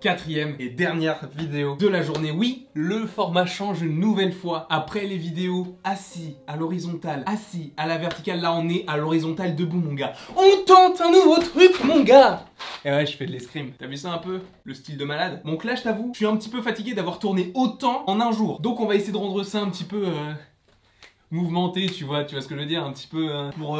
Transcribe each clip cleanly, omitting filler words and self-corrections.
Quatrième et dernière vidéo de la journée. Oui, le format change une nouvelle fois. Après les vidéos assis à l'horizontale, assis à la verticale, là on est à l'horizontale debout mon gars. On tente un nouveau truc mon gars. Et ouais, je fais de l'escrime. T'as vu ça un peu? Le style de malade. Donc là je t'avoue, je suis un petit peu fatigué d'avoir tourné autant en un jour. Donc on va essayer de rendre ça un petit peu mouvementé, tu vois ce que je veux dire, un petit peu pour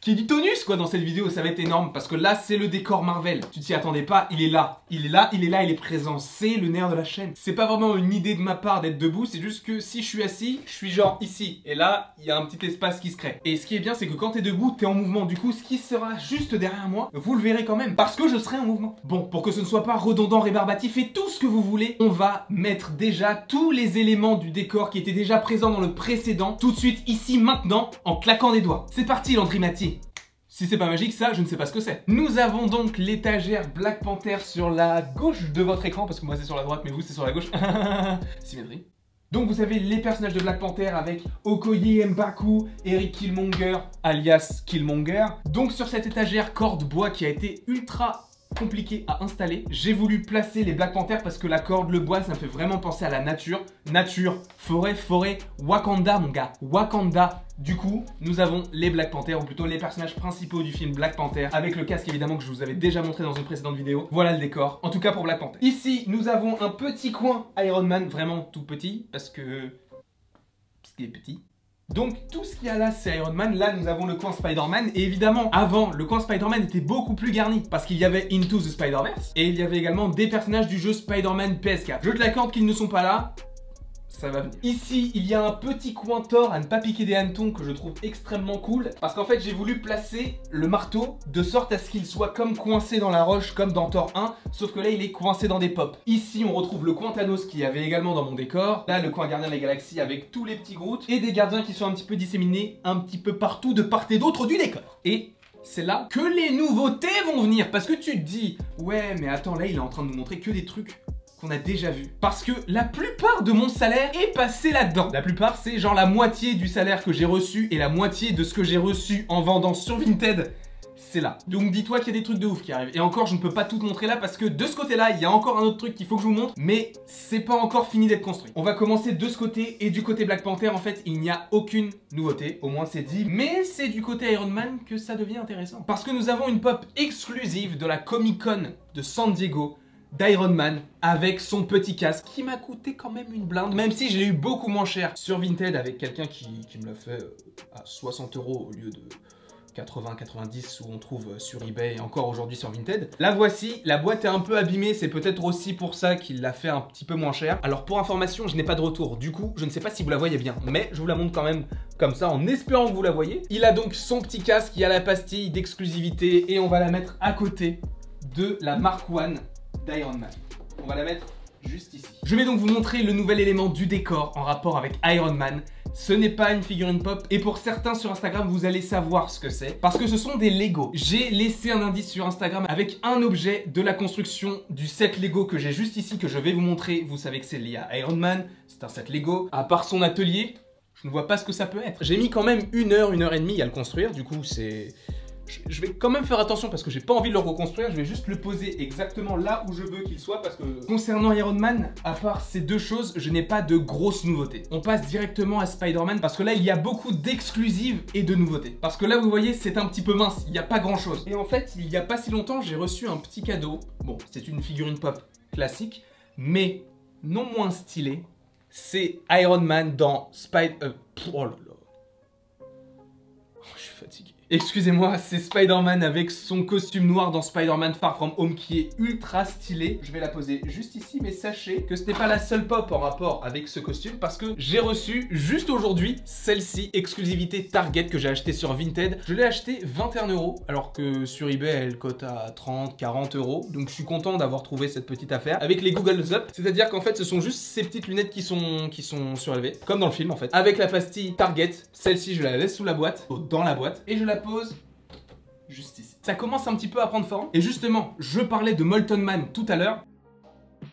qu'il y ait du tonus quoi dans cette vidéo. Ça va être énorme parce que là c'est le décor Marvel. Tu t'y attendais pas, il est là, il est là, il est là, il est présent. C'est le nerf de la chaîne. C'est pas vraiment une idée de ma part d'être debout, c'est juste que si je suis assis, je suis genre ici. Et là, il y a un petit espace qui se crée. Et ce qui est bien, c'est que quand t'es debout, t'es en mouvement. Du coup, ce qui sera juste derrière moi, vous le verrez quand même parce que je serai en mouvement. Bon, pour que ce ne soit pas redondant, rébarbatif et tout ce que vous voulez, on va mettre déjà tous les éléments du décor qui étaient déjà présents dans le précédent, tout de suite ici, maintenant, en claquant des doigts. C'est parti, l'Andrimati. Si c'est pas magique, ça, je ne sais pas ce que c'est. Nous avons donc l'étagère Black Panther sur la gauche de votre écran, parce que moi c'est sur la droite, mais vous c'est sur la gauche. Symétrie. Donc vous avez les personnages de Black Panther avec Okoye Mbaku, Eric Killmonger, alias Killmonger. Donc sur cette étagère corde bois qui a été ultra compliqué à installer, j'ai voulu placer les Black Panther parce que la corde, le bois, ça me fait vraiment penser à la nature. Nature, forêt, Wakanda mon gars, Wakanda. Du coup, nous avons les Black Panther, ou plutôt les personnages principaux du film Black Panther, avec le casque évidemment que je vous avais déjà montré dans une précédente vidéo. Voilà le décor, en tout cas pour Black Panther. Ici, nous avons un petit coin Iron Man, vraiment tout petit, parce qu'il est petit. Donc tout ce qu'il y a là c'est Iron Man, là nous avons le coin Spider-Man et évidemment avant le coin Spider-Man était beaucoup plus garni parce qu'il y avait Into the Spider-Verse et il y avait également des personnages du jeu Spider-Man PS4. Je te l'accorde qu'ils ne sont pas là, ça va venir. Ici il y a un petit coin Thor à ne pas piquer des hannetons que je trouve extrêmement cool parce qu'en fait j'ai voulu placer le marteau de sorte à ce qu'il soit comme coincé dans la roche comme dans Thor 1 sauf que là il est coincé dans des pops. Ici on retrouve le coin Thanos qui y avait également dans mon décor. Là le coin Gardien de la Galaxie avec tous les petits Groot et des gardiens qui sont un petit peu disséminés un petit peu partout de part et d'autre du décor. Et c'est là que les nouveautés vont venir parce que tu te dis ouais mais attends là il est en train de nous montrer que des trucs qu'on a déjà vu. Parce que la plupart de mon salaire est passé là-dedans. La plupart, c'est genre la moitié du salaire que j'ai reçu et la moitié de ce que j'ai reçu en vendant sur Vinted. C'est là. Donc dis-toi qu'il y a des trucs de ouf qui arrivent. Et encore, je ne peux pas tout te montrer là parce que de ce côté-là, il y a encore un autre truc qu'il faut que je vous montre. Mais c'est pas encore fini d'être construit. On va commencer de ce côté et du côté Black Panther, en fait, il n'y a aucune nouveauté. Au moins, c'est dit. Mais c'est du côté Iron Man que ça devient intéressant. Parce que nous avons une pop exclusive de la Comic Con de San Diego d'Iron Man avec son petit casque qui m'a coûté quand même une blinde, même si je l'ai eu beaucoup moins cher sur Vinted avec quelqu'un qui me l'a fait à 60 € au lieu de 80-90 où on trouve sur eBay et encore aujourd'hui sur Vinted. La voici, la boîte est un peu abîmée, c'est peut-être aussi pour ça qu'il l'a fait un petit peu moins cher. Alors pour information, je n'ai pas de retour, du coup je ne sais pas si vous la voyez bien, mais je vous la montre quand même comme ça en espérant que vous la voyez. Il a donc son petit casque, il y a la pastille d'exclusivité et on va la mettre à côté de la Mark I d'Iron Man. On va la mettre juste ici. Je vais donc vous montrer le nouvel élément du décor en rapport avec Iron Man. Ce n'est pas une figurine pop et pour certains sur Instagram vous allez savoir ce que c'est parce que ce sont des Lego. J'ai laissé un indice sur Instagram avec un objet de la construction du set Lego que j'ai juste ici que je vais vous montrer. Vous savez que c'est lié à Iron Man, c'est un set Lego. À part son atelier, je ne vois pas ce que ça peut être. J'ai mis quand même 1 heure, 1 heure et demie à le construire, du coup c'est... Je vais quand même faire attention parce que j'ai pas envie de le reconstruire, je vais juste le poser exactement là où je veux qu'il soit parce que concernant Iron Man, à part ces deux choses, je n'ai pas de grosses nouveautés. On passe directement à Spider-Man parce que là il y a beaucoup d'exclusives et de nouveautés. Parce que là vous voyez c'est un petit peu mince, il n'y a pas grand chose. Et en fait il y a pas si longtemps j'ai reçu un petit cadeau. Bon c'est une figurine pop classique mais non moins stylée. C'est Iron Man dans oh là là. Je suis fatigué. Excusez-moi, c'est Spider-Man avec son costume noir dans Spider-Man Far From Home qui est ultra stylé. Je vais la poser juste ici, mais sachez que ce n'est pas la seule pop en rapport avec ce costume parce que j'ai reçu juste aujourd'hui celle-ci, exclusivité Target que j'ai acheté sur Vinted. Je l'ai acheté 21 € alors que sur eBay elle cote à 30-40 €. Donc je suis content d'avoir trouvé cette petite affaire avec les Google Up. C'est-à-dire qu'en fait ce sont juste ces petites lunettes qui sont surélevées, comme dans le film en fait. Avec la pastille Target, celle-ci je la laisse sous la boîte, dans la boîte, et je la pose juste ici. Ça commence un petit peu à prendre forme. Et justement, je parlais de Molten Man tout à l'heure.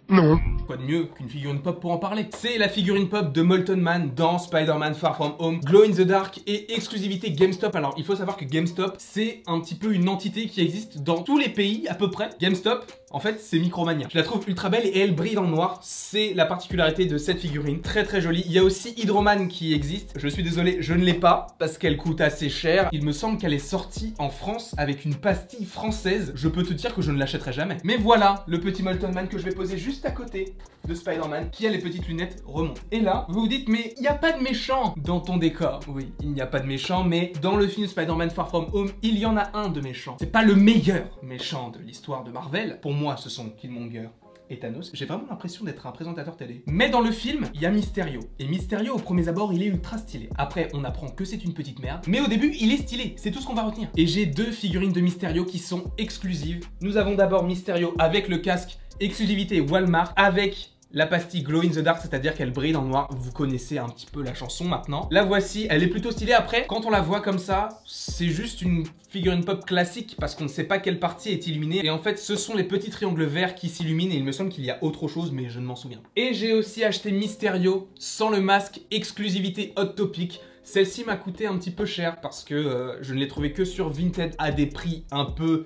Non. Quoi de mieux qu'une figurine pop pour en parler? C'est la figurine pop de Molten Man dans Spider-Man Far From Home, Glow in the Dark et exclusivité GameStop. Alors il faut savoir que GameStop c'est un petit peu une entité qui existe dans tous les pays à peu près. GameStop en fait c'est Micromania. Je la trouve ultra belle et elle brille dans le noir. C'est la particularité de cette figurine, très très jolie. Il y a aussi Hydroman qui existe. Je suis désolé, je ne l'ai pas parce qu'elle coûte assez cher. Il me semble qu'elle est sortie en France avec une pastille française. Je peux te dire que je ne l'achèterai jamais. Mais voilà le petit Molten Man que je vais poser juste à côté de Spider-Man qui a les petites lunettes remontées. Et là, vous vous dites mais il n'y a pas de méchant dans ton décor. Oui, il n'y a pas de méchant, mais dans le film Spider-Man Far From Home, il y en a un de méchant. C'est pas le meilleur méchant de l'histoire de Marvel. Pour moi, ce sont Killmonger et Thanos. J'ai vraiment l'impression d'être un présentateur télé. Mais dans le film, il y a Mysterio. Et Mysterio, au premier abord, il est ultra stylé. Après, on apprend que c'est une petite merde. Mais au début, il est stylé. C'est tout ce qu'on va retenir. Et j'ai deux figurines de Mysterio qui sont exclusives. Nous avons d'abord Mysterio avec le casque exclusivité Walmart avec la pastille Glow in the Dark, c'est-à-dire qu'elle brille dans le noir. Vous connaissez un petit peu la chanson maintenant. La voici, elle est plutôt stylée. Après, quand on la voit comme ça, c'est juste une figurine pop classique parce qu'on ne sait pas quelle partie est illuminée. Et en fait, ce sont les petits triangles verts qui s'illuminent et il me semble qu'il y a autre chose, mais je ne m'en souviens pas. Et j'ai aussi acheté Mysterio sans le masque, exclusivité Hot Topic. Celle-ci m'a coûté un petit peu cher parce que je ne l'ai trouvée que sur Vinted à des prix un peu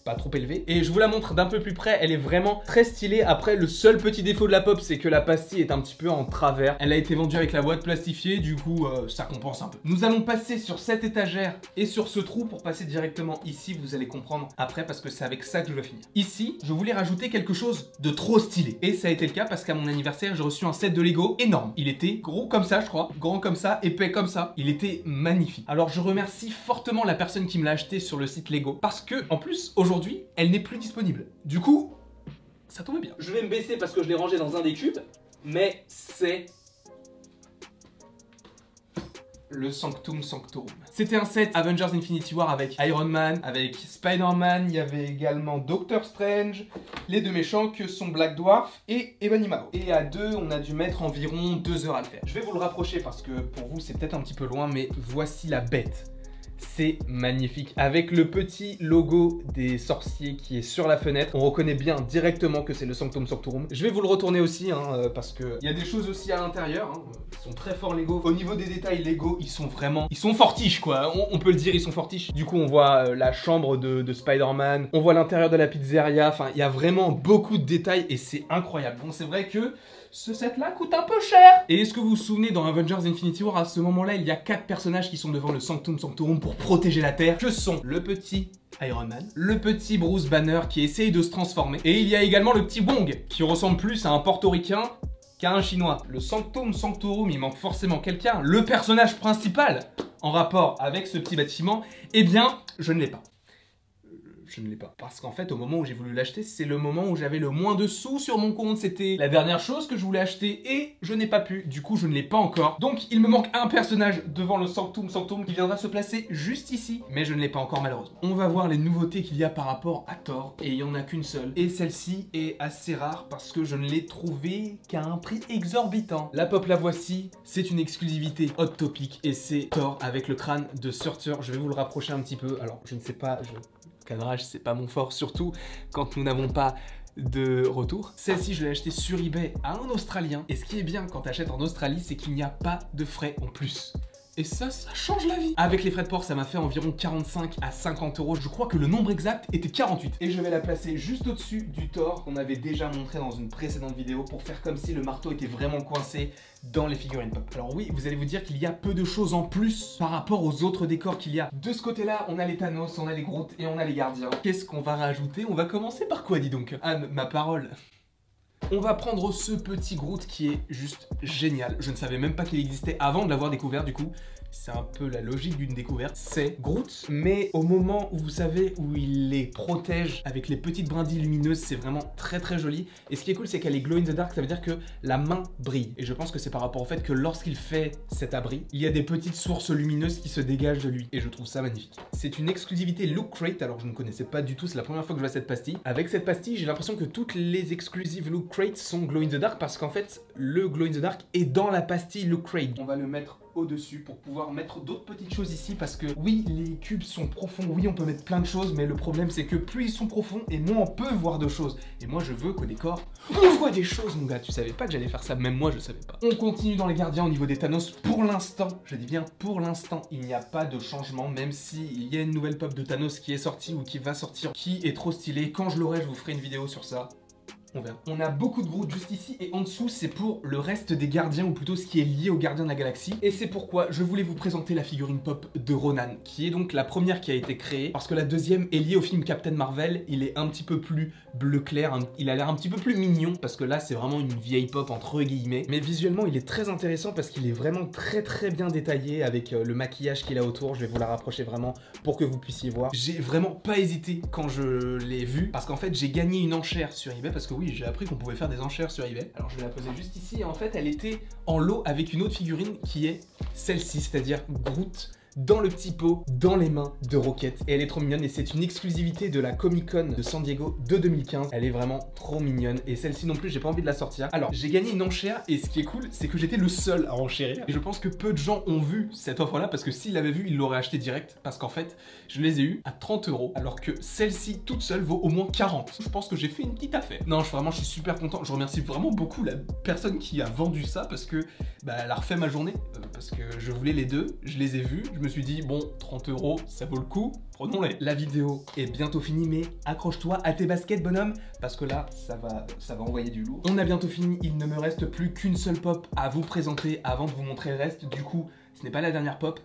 pas trop élevé. Et je vous la montre d'un peu plus près, elle est vraiment très stylée. Après, le seul petit défaut de la pop, c'est que la pastille est un petit peu en travers. Elle a été vendue avec la boîte plastifiée, du coup, ça compense un peu. Nous allons passer sur cette étagère et sur ce trou pour passer directement ici. Vous allez comprendre après parce que c'est avec ça que je vais finir. Ici, je voulais rajouter quelque chose de trop stylé. Et ça a été le cas parce qu'à mon anniversaire, j'ai reçu un set de Lego énorme. Il était gros comme ça, je crois, grand comme ça, épais comme ça. Il était magnifique. Alors, je remercie fortement la personne qui me l'a acheté sur le site Lego parce que, en plus, aujourd'hui, elle n'est plus disponible. Du coup, ça tombe bien. Je vais me baisser parce que je l'ai rangé dans un des cubes, mais c'est le Sanctum Sanctorum. C'était un set Avengers Infinity War avec Iron Man, avec Spider-Man, il y avait également Doctor Strange, les deux méchants que sont Black Dwarf et Ebanimao. Et à deux, on a dû mettre environ 2 heures à le faire. Je vais vous le rapprocher parce que pour vous, c'est peut-être un petit peu loin, mais voici la bête. C'est magnifique. Avec le petit logo des sorciers qui est sur la fenêtre, on reconnaît bien directement que c'est le Sanctum Sanctorum. Je vais vous le retourner aussi, parce qu'il y a des choses aussi à l'intérieur. Ils sont très forts Lego. Au niveau des détails Lego, ils sont fortiches quoi. On peut le dire, ils sont fortiches. Du coup, on voit la chambre de Spider-Man. On voit l'intérieur de la pizzeria. Enfin, il y a vraiment beaucoup de détails et c'est incroyable. Bon, c'est vrai que ce set-là coûte un peu cher. Et est-ce que vous vous souvenez, dans Avengers Infinity War, à ce moment-là, il y a 4 personnages qui sont devant le Sanctum Sanctorum pour protéger la Terre, que sont le petit Iron Man, le petit Bruce Banner qui essaye de se transformer, et il y a également le petit Wong qui ressemble plus à un portoricain qu'à un chinois. Le Sanctum Sanctorum, il manque forcément quelqu'un. Le personnage principal en rapport avec ce petit bâtiment, eh bien, je ne l'ai pas. Je ne l'ai pas. Parce qu'en fait, au moment où j'ai voulu l'acheter, c'est le moment où j'avais le moins de sous sur mon compte. C'était la dernière chose que je voulais acheter et je n'ai pas pu. Du coup, je ne l'ai pas encore. Donc, il me manque un personnage devant le Sanctum Sanctorum qui viendra se placer juste ici. Mais je ne l'ai pas encore, malheureusement. On va voir les nouveautés qu'il y a par rapport à Thor. Et il n'y en a qu'une seule. Et celle-ci est assez rare parce que je ne l'ai trouvée qu'à un prix exorbitant. La pop, la voici. C'est une exclusivité Hot Topic. Et c'est Thor avec le crâne de Surtur. Je vais vous le rapprocher un petit peu. Alors, je ne sais pas... Cadrage, c'est pas mon fort, surtout quand nous n'avons pas de retour. Celle-ci, je l'ai achetée sur eBay à un Australien. Et ce qui est bien quand tu achètes en Australie, c'est qu'il n'y a pas de frais en plus. Et ça change la vie. Avec les frais de port, ça m'a fait environ 45 à 50 euros. Je crois que le nombre exact était 48. Et je vais la placer juste au-dessus du Thor qu'on avait déjà montré dans une précédente vidéo pour faire comme si le marteau était vraiment coincé dans les figurines pop. Alors oui, vous allez vous dire qu'il y a peu de choses en plus par rapport aux autres décors qu'il y a. De ce côté-là, on a les Thanos, on a les Groot et on a les Gardiens. Qu'est-ce qu'on va rajouter? On va commencer par quoi, dis donc? Ah, ma parole. On va prendre ce petit Groot qui est juste génial. Je ne savais même pas qu'il existait avant de l'avoir découvert du coup. C'est un peu la logique d'une découverte. C'est Groot, mais au moment où vous savez où il les protège avec les petites brindilles lumineuses, c'est vraiment très très joli. Et ce qui est cool, c'est qu'elle est glow in the dark, ça veut dire que la main brille. Et je pense que c'est par rapport au fait que lorsqu'il fait cet abri, il y a des petites sources lumineuses qui se dégagent de lui. Et je trouve ça magnifique. C'est une exclusivité Loot Crate, alors je ne connaissais pas du tout, c'est la première fois que je vois cette pastille. Avec cette pastille, j'ai l'impression que toutes les exclusives Loot Crate crates sont glow in the dark parce qu'en fait, le glow in the dark est dans la pastille Look Crate. On va le mettre au-dessus pour pouvoir mettre d'autres petites choses ici parce que oui, les cubes sont profonds, oui, on peut mettre plein de choses, mais le problème c'est que plus ils sont profonds et moins on peut voir de choses. Et moi, je veux qu'au décor, on voit des choses, mon gars. Tu savais pas que j'allais faire ça, même moi, je savais pas. On continue dans les gardiens au niveau des Thanos. Pour l'instant, je dis bien pour l'instant, il n'y a pas de changement, même s'il y a une nouvelle pop de Thanos qui est sortie ou qui va sortir, qui est trop stylée. Quand je l'aurai, je vous ferai une vidéo sur ça. On verra. On a beaucoup de Groot juste ici et en dessous c'est pour le reste des gardiens ou plutôt ce qui est lié aux gardiens de la galaxie. Et c'est pourquoi je voulais vous présenter la figurine pop de Ronan, qui est donc la première qui a été créée parce que la deuxième est liée au film Captain Marvel. Il est un petit peu plus bleu clair, il a l'air un petit peu plus mignon parce que là c'est vraiment une vieille pop entre guillemets. Mais visuellement il est très intéressant parce qu'il est vraiment très bien détaillé avec le maquillage qu'il a autour. Je vais vous la rapprocher vraiment pour que vous puissiez voir. J'ai vraiment pas hésité quand je l'ai vu parce qu'en fait j'ai gagné une enchère sur eBay parce que oui, j'ai appris qu'on pouvait faire des enchères sur eBay. Alors je vais la poser juste ici et en fait elle était en lot avec une autre figurine qui est celle-ci, c'est-à-dire Groot dans le petit pot, dans les mains de Rocket. Et elle est trop mignonne et c'est une exclusivité de la Comic Con de San Diego de 2015. Elle est vraiment trop mignonne et celle-ci non plus, j'ai pas envie de la sortir. Alors, j'ai gagné une enchère et ce qui est cool, c'est que j'étais le seul à enchérir. Et je pense que peu de gens ont vu cette offre-là parce que s'ils l'avaient vu, ils l'auraient acheté direct parce qu'en fait, je les ai eu à 30 € alors que celle-ci toute seule vaut au moins 40. Je pense que j'ai fait une petite affaire. Non, je suis super content. Je remercie vraiment beaucoup la personne qui a vendu ça parce que bah, elle a refait ma journée parce que je voulais les deux, je les ai vus. Je me suis dit, bon, 30 €, ça vaut le coup, prenons-les. La vidéo est bientôt finie, mais accroche-toi à tes baskets, bonhomme, parce que là, ça va envoyer du lourd. On a bientôt fini, il ne me reste plus qu'une seule pop à vous présenter avant de vous montrer le reste. Du coup, ce n'est pas la dernière pop.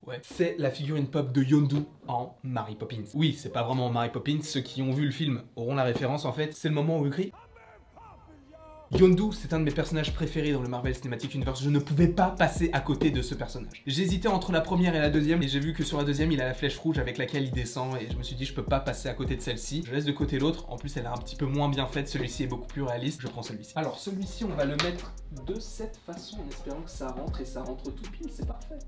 Ouais, c'est la figurine pop de Yondu en Mary Poppins. Oui, c'est pas vraiment Mary Poppins, ceux qui ont vu le film auront la référence en fait. C'est le moment où il crie. Yondu, c'est un de mes personnages préférés dans le Marvel Cinematic Universe. Je ne pouvais pas passer à côté de ce personnage. J'hésitais entre la première et la deuxième, et j'ai vu que sur la deuxième, il a la flèche rouge avec laquelle il descend, et je me suis dit, je peux pas passer à côté de celle-ci. Je laisse de côté l'autre. En plus, elle est un petit peu moins bien faite. Celui-ci est beaucoup plus réaliste. Je prends celui-ci. Alors, celui-ci, on va le mettre de cette façon, en espérant que ça rentre, et ça rentre tout pile. C'est parfait.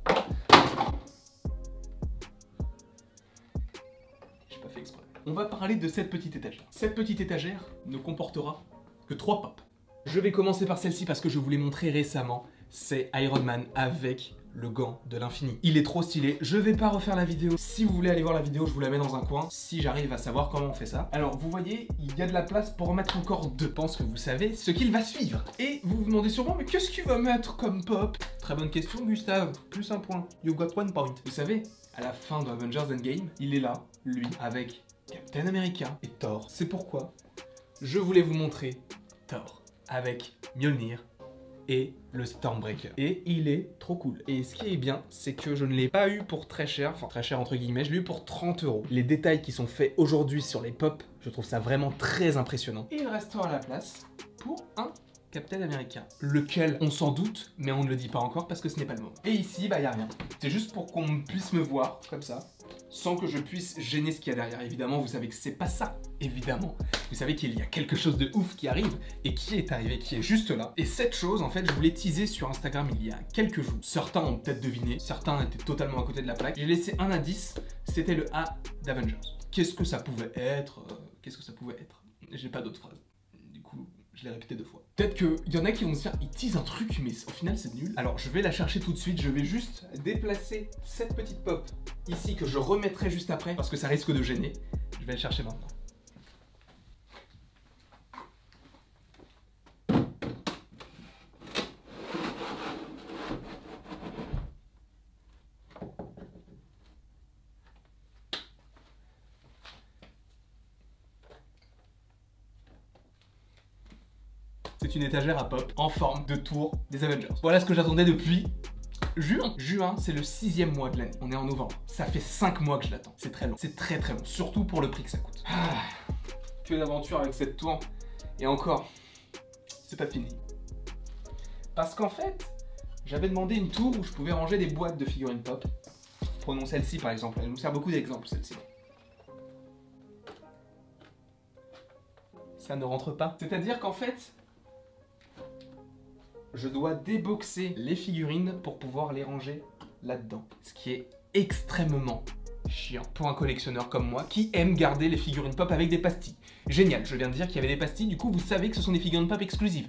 J'ai pas fait exprès. On va parler de cette petite étagère. Cette petite étagère ne comportera que 3 pops. Je vais commencer par celle-ci parce que je vous l'ai montré récemment. C'est Iron Man avec le gant de l'infini. Il est trop stylé. Je vais pas refaire la vidéo. Si vous voulez aller voir la vidéo, je vous la mets dans un coin. Si j'arrive à savoir comment on fait ça. Alors, vous voyez, il y a de la place pour en mettre encore 2. Je pense que vous savez ce qu'il va suivre. Et vous vous demandez sûrement, mais qu'est-ce qu'il va mettre comme pop? Très bonne question, Gustave. Plus 1 point. You got 1 point. Vous savez, à la fin de Avengers Endgame, il est là, lui, avec Captain America et Thor. C'est pourquoi je voulais vous montrer Thor avec Mjolnir et le Stormbreaker. Et il est trop cool. Et ce qui est bien, c'est que je ne l'ai pas eu pour très cher, enfin très cher entre guillemets, je l'ai eu pour 30 €. Les détails qui sont faits aujourd'hui sur les pops, je trouve ça vraiment très impressionnant. Et il restera la place pour un Captain America, lequel on s'en doute, mais on ne le dit pas encore parce que ce n'est pas le moment. Et ici, bah y a rien. C'est juste pour qu'on puisse me voir, comme ça, sans que je puisse gêner ce qu'il y a derrière. Évidemment, vous savez que c'est pas ça, évidemment. Vous savez qu'il y a quelque chose de ouf qui arrive, et qui est arrivé, qui est juste là. Et cette chose, en fait, je vous l'ai teasé sur Instagram il y a quelques jours. Certains ont peut-être deviné, certains étaient totalement à côté de la plaque. J'ai laissé un indice, c'était le A d'Avengers. Qu'est-ce que ça pouvait être? Qu'est-ce que ça pouvait être? J'ai pas d'autres phrases. Du coup, je l'ai répété 2 fois. Peut-être qu'il y en a qui vont se dire, ils teasent un truc, mais au final c'est nul. Alors je vais la chercher tout de suite, je vais juste déplacer cette petite pop ici que je remettrai juste après, parce que ça risque de gêner. Je vais la chercher maintenant. C'est une étagère à pop en forme de tour des Avengers. Voilà ce que j'attendais depuis juin. Juin, c'est le 6e mois de l'année. On est en novembre. Ça fait 5 mois que je l'attends. C'est très long. C'est très long. Surtout pour le prix que ça coûte. Que d'aventure avec cette tour. Et encore, c'est pas fini. Parce qu'en fait, j'avais demandé une tour où je pouvais ranger des boîtes de figurines pop. Prenons celle-ci par exemple. Elle nous sert beaucoup d'exemples, celle-ci. Ça ne rentre pas. C'est-à-dire qu'en fait, je dois déboxer les figurines pour pouvoir les ranger là-dedans. Ce qui est extrêmement chiant pour un collectionneur comme moi qui aime garder les figurines pop avec des pastilles. Génial, je viens de dire qu'il y avait des pastilles, du coup vous savez que ce sont des figurines pop exclusives.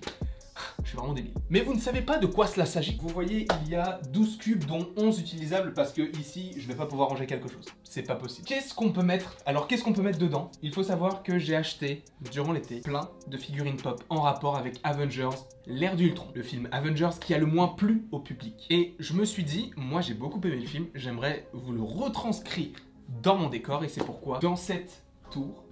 Je suis vraiment débile. Mais vous ne savez pas de quoi cela s'agit. Vous voyez, il y a 12 cubes dont 11 utilisables parce que ici, je vais pas pouvoir ranger quelque chose. C'est pas possible. Qu'est-ce qu'on peut mettre? Alors, qu'est-ce qu'on peut mettre dedans? Il faut savoir que j'ai acheté, durant l'été, plein de figurines pop en rapport avec Avengers, l'ère d'Ultron. Le film Avengers qui a le moins plu au public. Et je me suis dit, moi j'ai beaucoup aimé le film, j'aimerais vous le retranscrire dans mon décor et c'est pourquoi, dans cette tour,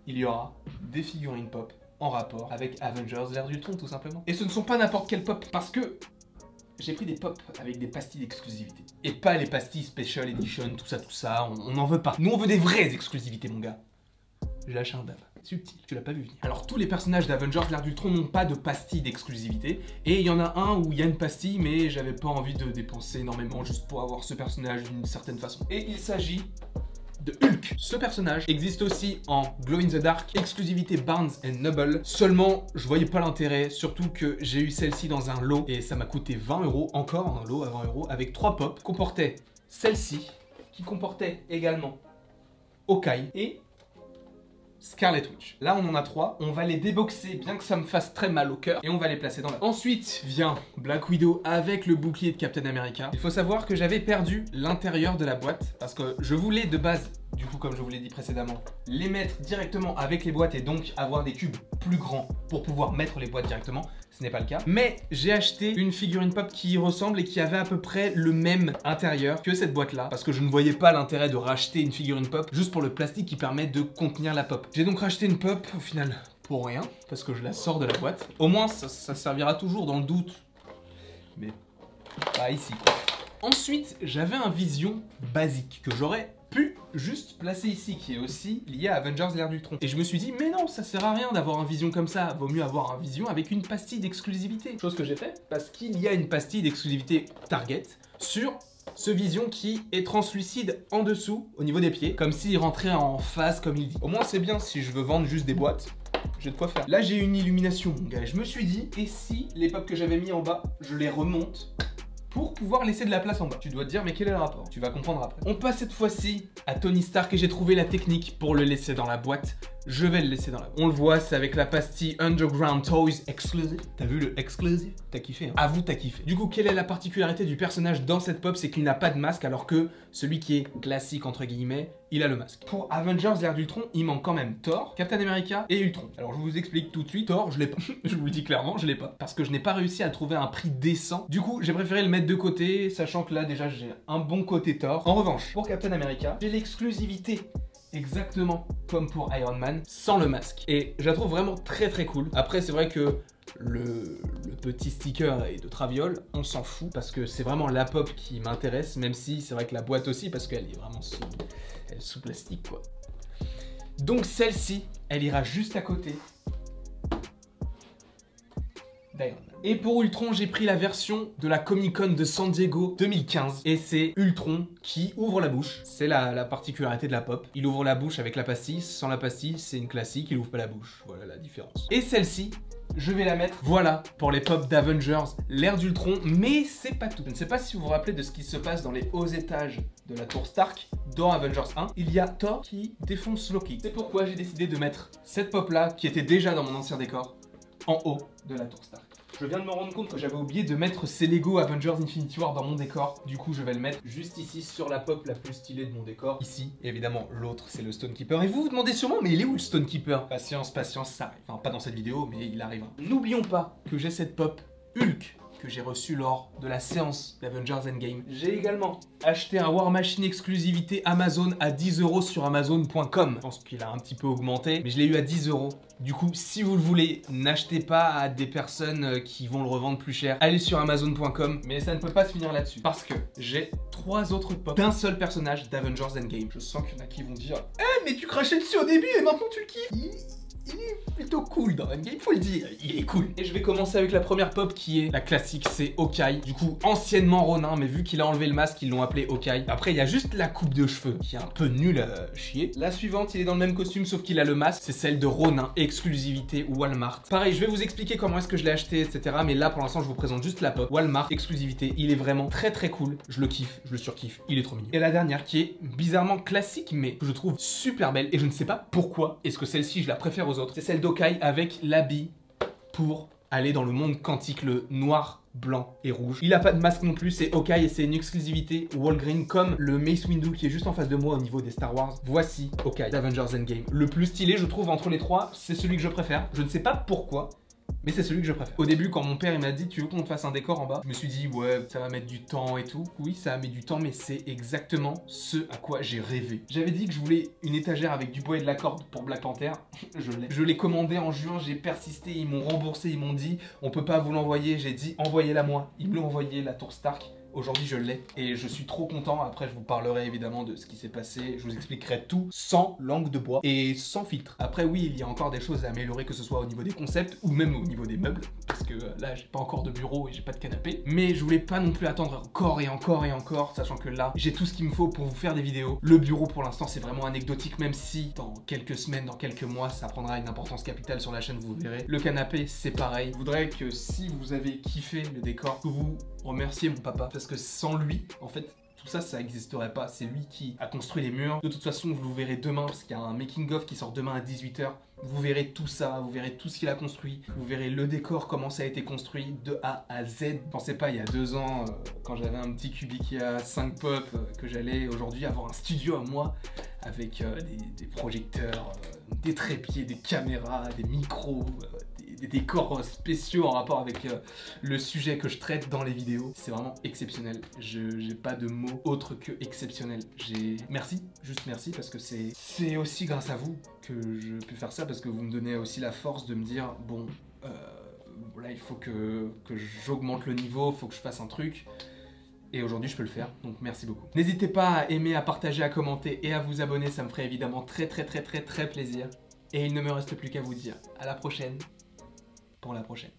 il y aura des figurines pop en rapport avec Avengers, l'ère d'Ultron tout simplement. Et ce ne sont pas n'importe quel pop, parce que j'ai pris des pop avec des pastilles d'exclusivité. Et pas les pastilles Special Edition, tout ça, on n'en veut pas. Nous on veut des vraies exclusivités mon gars. J'ai lâché un dab. Subtil, tu l'as pas vu venir. Alors tous les personnages d'Avengers, l'ère d'Ultron n'ont pas de pastilles d'exclusivité. Et il y en a un où il y a une pastille, mais j'avais pas envie de dépenser énormément juste pour avoir ce personnage d'une certaine façon. Et il s'agit de Hulk. Ce personnage existe aussi en Glow in the Dark, exclusivité Barnes & Noble. Seulement, je voyais pas l'intérêt, surtout que j'ai eu celle-ci dans un lot et ça m'a coûté 20 €, encore un lot à 20 € avec 3 pop. Comportait celle-ci, qui comportait également Hawkeye et Scarlet Witch. Là, on en a 3. On va les déboxer, bien que ça me fasse très mal au cœur, et on va les placer dans la... Ensuite vient Black Widow avec le bouclier de Captain America. Il faut savoir que j'avais perdu l'intérieur de la boîte, parce que je voulais de base, du coup, comme je vous l'ai dit précédemment, les mettre directement avec les boîtes et donc avoir des cubes plus grands pour pouvoir mettre les boîtes directement. Ce n'est pas le cas. Mais j'ai acheté une figurine pop qui y ressemble et qui avait à peu près le même intérieur que cette boîte-là, parce que je ne voyais pas l'intérêt de racheter une figurine pop juste pour le plastique qui permet de contenir la pop. J'ai donc racheté une pop, au final, pour rien, parce que je la sors de la boîte. Au moins, ça servira toujours dans le doute. Mais pas ici, quoi. Ensuite, j'avais un Vision basique que j'aurais pu juste placer ici, qui est aussi lié à Avengers l'ère d'Ultron. Et je me suis dit, mais non, ça sert à rien d'avoir un Vision comme ça, vaut mieux avoir un Vision avec une pastille d'exclusivité. Chose que j'ai fait, parce qu'il y a une pastille d'exclusivité Target sur ce Vision qui est translucide en dessous, au niveau des pieds, comme s'il rentrait en phase comme il dit. Au moins c'est bien, si je veux vendre juste des boîtes, j'ai de quoi faire. Là j'ai une illumination, mon gars, je me suis dit, et si les pop que j'avais mis en bas, je les remonte pour pouvoir laisser de la place en bas. Tu dois te dire, mais quel est le rapport? Tu vas comprendre après. On passe cette fois-ci à Tony Stark et j'ai trouvé la technique pour le laisser dans la boîte. Je vais le laisser dans la boîte. On le voit, c'est avec la pastille Underground Toys Exclusive. T'as vu le Exclusive? T'as kiffé, hein? Avoue, t'as kiffé. Du coup, quelle est la particularité du personnage dans cette pop? C'est qu'il n'a pas de masque, alors que celui qui est classique, entre guillemets, il a le masque. Pour Avengers l'ère d'Ultron, il manque quand même Thor, Captain America et Ultron. Alors je vous explique tout de suite, Thor, je l'ai pas. Je vous le dis clairement, je l'ai pas. Parce que je n'ai pas réussi à trouver un prix décent. Du coup, j'ai préféré le mettre de côté, sachant que là, déjà, j'ai un bon côté Thor. En revanche, pour Captain America, j'ai l'exclusivité exactement comme pour Iron Man, sans le masque. Et je la trouve vraiment très cool. Après, c'est vrai que le petit sticker est de Traviole, on s'en fout, parce que c'est vraiment la pop qui m'intéresse, même si c'est vrai que la boîte aussi, parce qu'elle est vraiment sous plastique, quoi. Donc celle-ci, elle ira juste à côté d'Iron Man. Et pour Ultron, j'ai pris la version de la Comic Con de San Diego 2015. Et c'est Ultron qui ouvre la bouche. C'est la particularité de la pop. Il ouvre la bouche avec la pastille. Sans la pastille, c'est une classique, il ouvre pas la bouche. Voilà la différence. Et celle-ci, je vais la mettre, voilà, pour les pop d'Avengers, l'ère d'Ultron, mais c'est pas tout. Je ne sais pas si vous vous rappelez de ce qui se passe dans les hauts étages de la tour Stark dans Avengers 1. Il y a Thor qui défonce Loki. C'est pourquoi j'ai décidé de mettre cette pop-là, qui était déjà dans mon ancien décor, en haut de la tour Stark. Je viens de me rendre compte que j'avais oublié de mettre ces Lego Avengers Infinity War dans mon décor. Du coup, je vais le mettre juste ici sur la pop la plus stylée de mon décor. Ici, et évidemment, l'autre, c'est le Stonekeeper. Et vous vous demandez sûrement, mais il est où le Stonekeeper? Patience, patience, ça arrive. Enfin, pas dans cette vidéo, mais il arrivera. N'oublions pas que j'ai cette pop Hulk que j'ai reçu lors de la séance d'Avengers Endgame. J'ai également acheté un War Machine exclusivité Amazon à 10 € sur Amazon.com. Je pense qu'il a un petit peu augmenté, mais je l'ai eu à 10 €. Du coup, si vous le voulez, n'achetez pas à des personnes qui vont le revendre plus cher. Allez sur Amazon.com, mais ça ne peut pas se finir là-dessus. Parce que j'ai 3 autres pop d'un seul personnage d'Avengers Endgame. Je sens qu'il y en a qui vont dire « Eh, mais tu crachais dessus au début et maintenant tu le kiffes !» il est plutôt cool dans Endgame, faut le dire, il est cool. Et je vais commencer avec la première pop qui est la classique, c'est Hawkeye. Du coup, anciennement Ronin, mais vu qu'il a enlevé le masque, ils l'ont appelé Hawkeye. Après, il y a juste la coupe de cheveux qui est un peu nulle à chier. La suivante, il est dans le même costume, sauf qu'il a le masque. C'est celle de Ronin, exclusivité Walmart. Pareil, je vais vous expliquer comment est-ce que je l'ai acheté, etc. Mais là, pour l'instant, je vous présente juste la pop. Walmart, exclusivité, il est vraiment très très cool. Je le kiffe, je le surkiffe, il est trop mignon. Et la dernière qui est bizarrement classique, mais que je trouve super belle. Et je ne sais pas pourquoi est-ce que celle-ci, je la préfère aux autres. C'est celle d'Hawkeye avec l'habit pour aller dans le monde quantique, le noir, blanc et rouge. Il a pas de masque non plus, c'est Hawkeye et c'est une exclusivité Walgreens comme le Mace Windu qui est juste en face de moi au niveau des Star Wars. Voici Hawkeye d'Avengers Endgame. Le plus stylé, je trouve, entre les trois, c'est celui que je préfère. Je ne sais pas pourquoi, mais c'est celui que je préfère. Au début, quand mon père il m'a dit tu veux qu'on te fasse un décor en bas, je me suis dit ouais, ça va mettre du temps et tout. Oui, ça va mettre du temps, mais c'est exactement ce à quoi j'ai rêvé. J'avais dit que je voulais une étagère avec du bois et de la corde pour Black Panther. Je l'ai. Je l'ai commandé en juin, j'ai persisté, ils m'ont remboursé, ils m'ont dit on peut pas vous l'envoyer. J'ai dit envoyez-la moi. Ils me l'ont envoyé, la tour Stark. Aujourd'hui, je l'ai et je suis trop content. Après, je vous parlerai évidemment de ce qui s'est passé. Je vous expliquerai tout sans langue de bois et sans filtre. Après, oui, il y a encore des choses à améliorer, que ce soit au niveau des concepts ou même au niveau des meubles. Parce que là, j'ai pas encore de bureau et j'ai pas de canapé. Mais je voulais pas non plus attendre encore et encore et encore, sachant que là, j'ai tout ce qu'il me faut pour vous faire des vidéos. Le bureau, pour l'instant, c'est vraiment anecdotique, même si dans quelques semaines, dans quelques mois, ça prendra une importance capitale sur la chaîne, vous verrez. Le canapé, c'est pareil. Je voudrais que si vous avez kiffé le décor, que vous remerciez mon papa. Parce que sans lui, en fait, tout ça, ça n'existerait pas. C'est lui qui a construit les murs. De toute façon, vous le verrez demain, parce qu'il y a un making-of qui sort demain à 18 h. Vous verrez tout ça, vous verrez tout ce qu'il a construit. Vous verrez le décor, comment ça a été construit de A à Z. Pensez pas, il y a 2 ans, quand j'avais un petit cubique à 5 pop, que j'allais aujourd'hui avoir un studio à moi, avec des projecteurs, des trépieds, des caméras, des micros, des décors spéciaux en rapport avec le sujet que je traite dans les vidéos. C'est vraiment exceptionnel. J'ai pas de mots autres que exceptionnel. Merci, juste merci, parce que c'est aussi grâce à vous que je peux faire ça, parce que vous me donnez aussi la force de me dire bon, là il faut que j'augmente le niveau, il faut que je fasse un truc. Et aujourd'hui je peux le faire, donc merci beaucoup. N'hésitez pas à aimer, à partager, à commenter et à vous abonner, ça me ferait évidemment très plaisir. Et il ne me reste plus qu'à vous dire à la prochaine pour la prochaine.